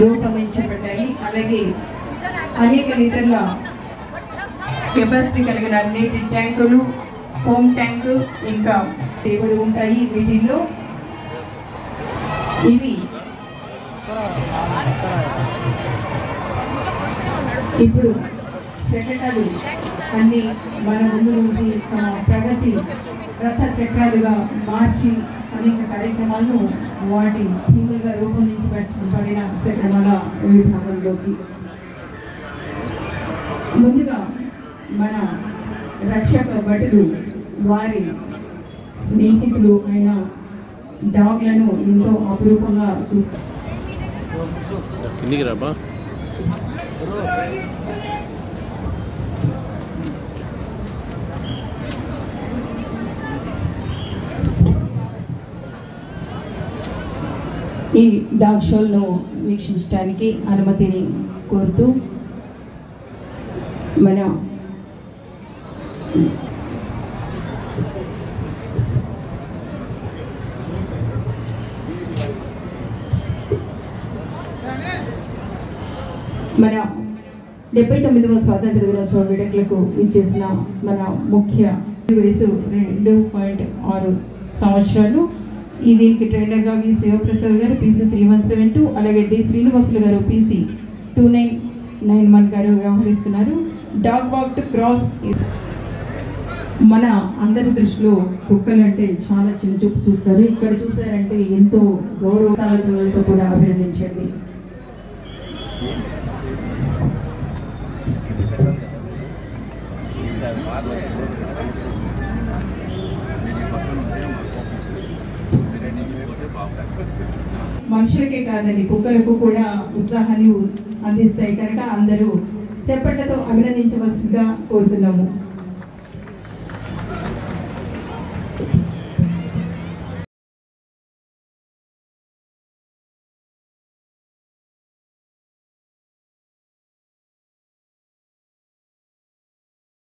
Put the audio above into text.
రూపొందించబడ్డాయి. అలాగే అనేక లీటర్ల కెపాసిటీ కలిగిన నీటి ట్యాంకులు, ఫోమ్ ట్యాంకు ఇంకా చేయబడి ఉంటాయి. వీటిల్లో ఇవి ఇప్పుడు సెక్రటరీ అన్ని మన ముందు నుంచి తమ ప్రగతి రథ చక్రాలుగా మార్చి అనేక కార్యక్రమాలను వాటి థీములుగా రూపొందించబడిన సెక్రటరీల విభాగంలోకి ముందుగా మన రక్షక భటులు వారి స్నేహితులు అయిన డాగ్లను ఎంతో అపురూపంగా చూస్తారు. ఈ డాగ్ షోలను వీక్షించడానికి అనుమతిని కోరుతూ మన మన 79వ స్వాతంత్ర దినోత్సవ వేడుకలకు ఇచ్చేసిన మన ముఖ్య వయసు 2.6 సంవత్సరాలు. ఈ దీనికి ట్రైనర్గా వి శివప్రసాద్ గారు PC 3172, అలాగే డి శ్రీనివాసులు గారు PC 2991 గారు వ్యవహరిస్తున్నారు. Dog walk to cross. మన అందరి దృష్టిలో కుక్కలు అంటే చాలా చిన్న చూపు చూస్తారు. ఇక్కడ చూసారంటే ఎంతో గౌరవతో కూడా అభినందించండి. మనుషులకే కాదండి, కుక్కలకు కూడా ఉత్సాహాన్ని అందిస్తాయి కనుక అందరూ చప్పట్లతో అభినందించవలసిందిగా కోరుతున్నాము.